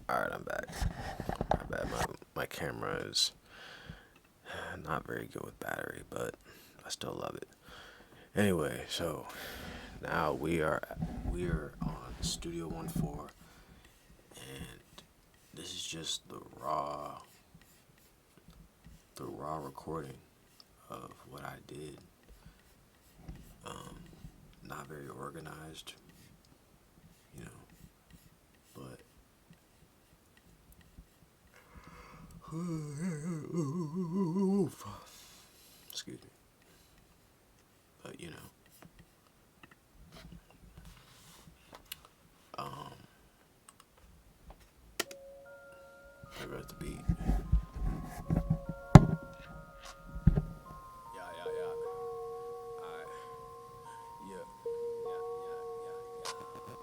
Alright, I'm back. My bad. My camera is not very good with battery, but I still love it. Anyway, so now we are on Studio 14, and this is just the raw recording of what I did. Not very organized, you know, but excuse me. But um, there goes the beat. Yeah, yeah, yeah. Alright. Yeah, yeah, yeah, yeah, yeah.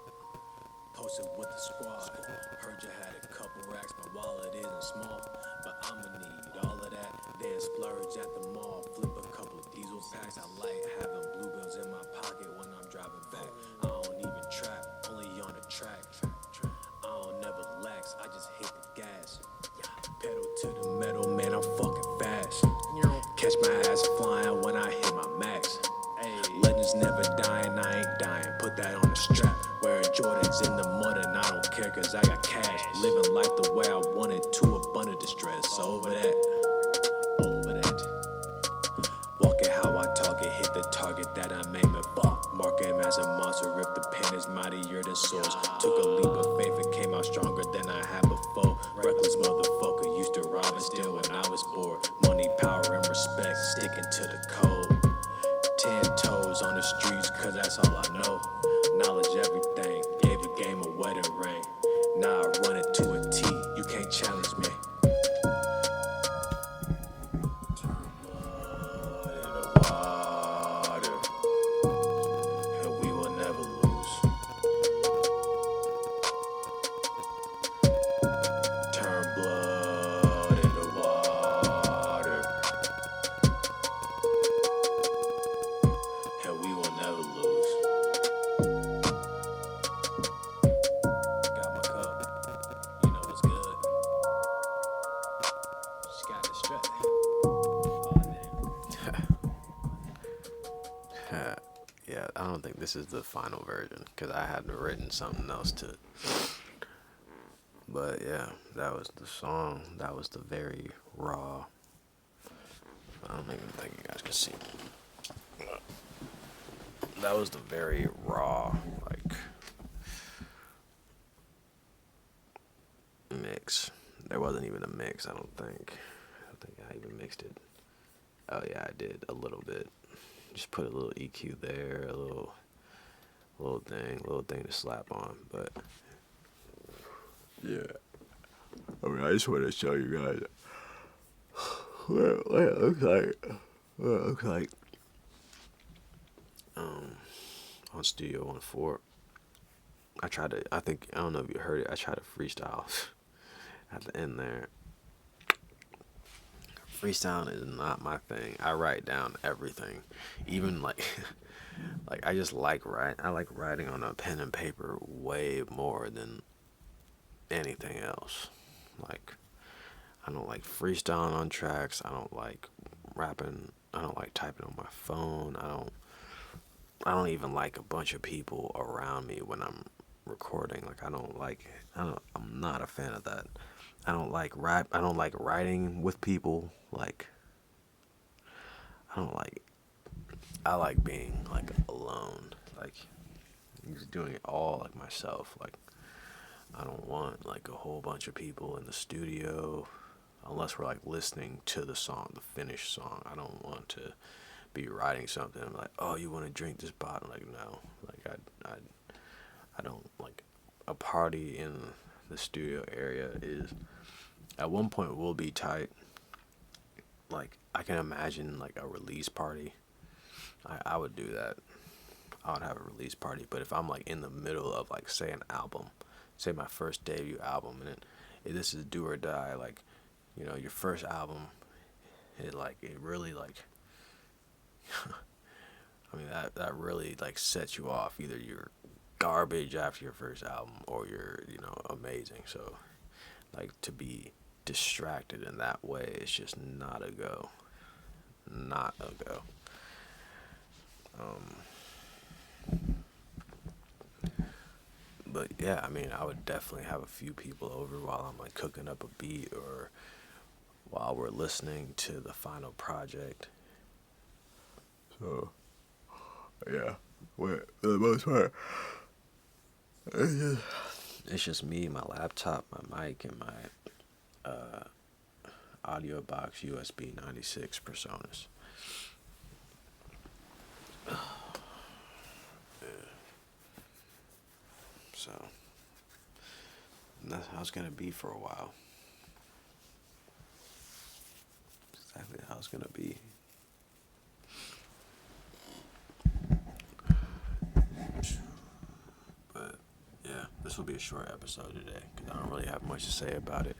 Posted with the squad. Heard you had a couple racks. My wallet isn't small, but I'ma need all of that. Then splurge at the mall. Flip a couple diesel packs. I like having bluebills in my pocket when I'm driving back. I don't even trap, only on the track. I don't never lax, I just hit the gas. Pedal to the metal, man, I'm fucking fast. Catch my ass flying when I hit my max. Legends never dying, I ain't dying. Put that on the strap. Wearing Jordans in the mud and I don't care cause I got cash. Living life the way I want it, too abundant distress. So over that. Walking how I talk it, hit the target that I'm aiming for. Mark him as a monster, rip the pen is mightier than swords. Took a leap of faith and came out stronger than I had before. Reckless motherfucker, used to rob and steal when I was bored. Money, power, and respect, sticking to the code. 10 toes on the streets, cause that's all I know. Knowledge everything, gave a game a wedding ring. Now I run it to a T, you can't challenge me. Water, and we will never lose. Turn blood into water, and we will never lose. Got my cup, you know what's good. Just got distracted. Yeah, I don't think this is the final version because I had written something else to it. But yeah, that was the song. That was the very raw. I don't even think you guys can see. That was the very raw, like, mix. There wasn't even a mix, I don't think. I don't think I even mixed it. Oh yeah, I did a little bit. Just put a little EQ there, a little thing to slap on. But yeah, I mean, I just want to show you guys what it looks like. What it looks like. On Studio 14. I don't know if you heard it, I tried to freestyle at the end there. Freestyling is not my thing. I write down everything. Even like like I just like I like writing on a pen and paper way more than anything else. Like I don't like freestyling on tracks. I don't like rapping. I don't like typing on my phone. I don't even like a bunch of people around me when I'm recording. Like I'm not a fan of that. I don't like rap. I don't like writing with people. Like I don't like. I like being like alone. Like just doing it all like myself. Like I don't want like a whole bunch of people in the studio unless we're like listening to the song, the finished song. I don't want to be writing something. I'm like, oh, you want to drink this bottle? Like no. Like I don't like a party in the studio area is at one point will be tight. Like I can imagine like a release party. I would do that. I would have a release party. But if I'm like in the middle of like say an album, say my first debut album, and this is do or die, like your first album, it really like I mean that really like sets you off. Either you're garbage after your first album or you're amazing. So Like to be distracted in that way is just not a go. Not a go. Um, but yeah, I mean, I would definitely have a few people over while I'm like cooking up a beat or while we're listening to the final project. So yeah, for the most part, it's just me, my laptop, my mic, and my audio box USB 96 personas. So that's how it's gonna be for a while. Exactly how it's gonna be. But yeah, this will be a short episode today because I don't really have much to say about it,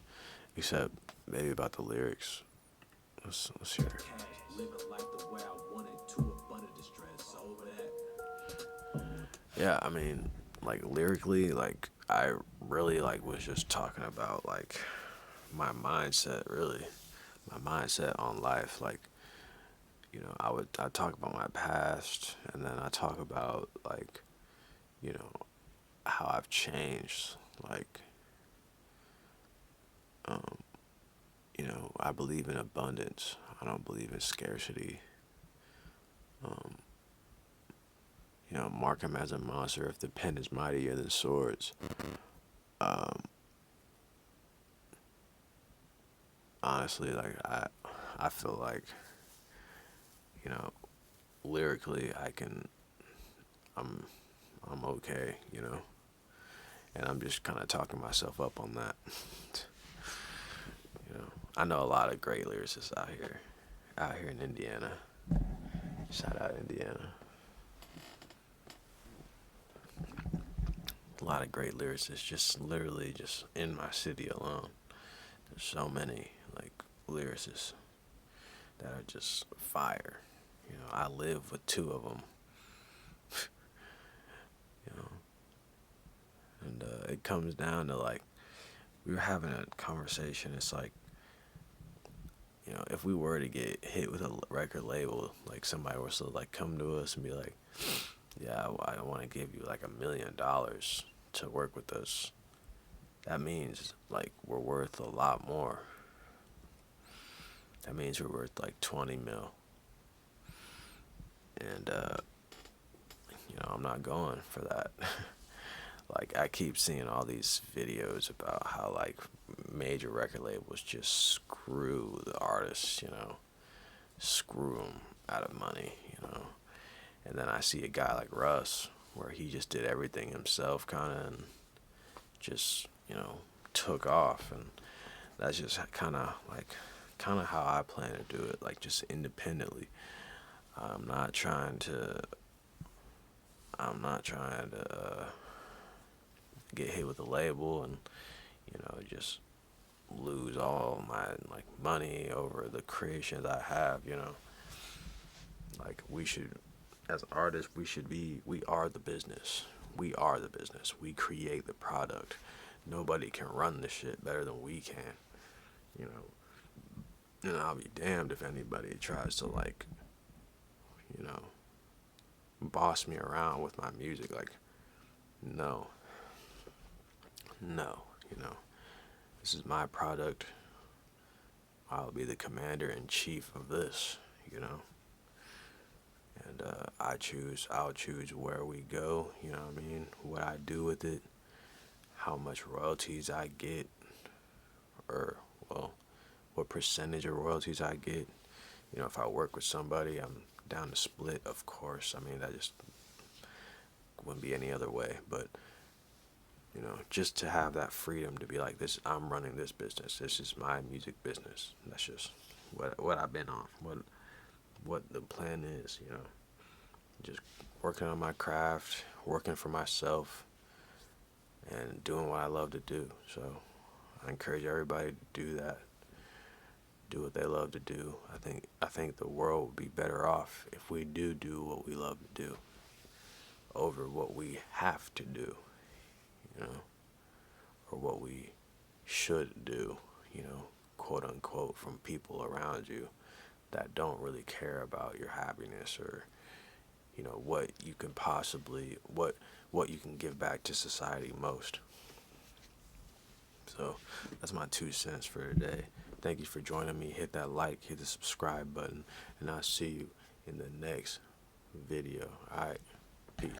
except maybe about the lyrics. Let's hear it. Yeah, I mean, like lyrically, like I really like was just talking about like my mindset, really, my mindset on life. Like, I talk about my past, and then I talk about like, you know, how I've changed. Like, um, I believe in abundance. I don't believe in scarcity. Um, mark him as a monster if the pen is mightier than swords. Um, honestly, like I feel like, you know, lyrically, I'm, I'm okay, and I'm just kind of talking myself up on that. I know a lot of great lyricists out here in Indiana. Shout out Indiana. A lot of great lyricists, just literally just in my city alone. There's so many like lyricists that are just fire. I live with two of them. you know, and it comes down to like we were having a conversation. It's like, if we were to get hit with a record label, like somebody was to like come to us and be like, yeah, I want to give you like $1 million to work with us. That means like we're worth a lot more. That means we're worth like 20 mil. And, I'm not going for that. Like, I keep seeing all these videos about how, like, major record labels just screw the artists, screw them out of money, And then I see a guy like Russ, where he just did everything himself, kind of, and just, took off. And that's just kind of how I plan to do it, like, just independently. I'm not trying to get hit with a label and just lose all my like money over the creations I have. Like we should, as artists, we are the business. We are the business. We create the product. Nobody can run this shit better than we can. You know, and I'll be damned if anybody tries to like, you know, boss me around with my music. Like, no, no, this is my product. I'll be the commander in chief of this, and I'll choose where we go, what I mean? What I do with it, how much royalties I get, or, well, what percentage of royalties I get. If I work with somebody, I'm down to split, of course. I mean, that just wouldn't be any other way, but just to have that freedom to be like this, I'm running this business. This is my music business. That's just what I've been on. What the plan is. Just working on my craft, working for myself, and doing what I love to do. So I encourage everybody to do that. Do what they love to do. I think the world would be better off if we do what we love to do over what we have to do. Or what we should do, you know, quote unquote, from people around you that don't really care about your happiness, or you know what you can possibly what you can give back to society most. So that's my 2 cents for today. Thank you for joining me. Hit that like, hit the subscribe button, and I'll see you in the next video. All right.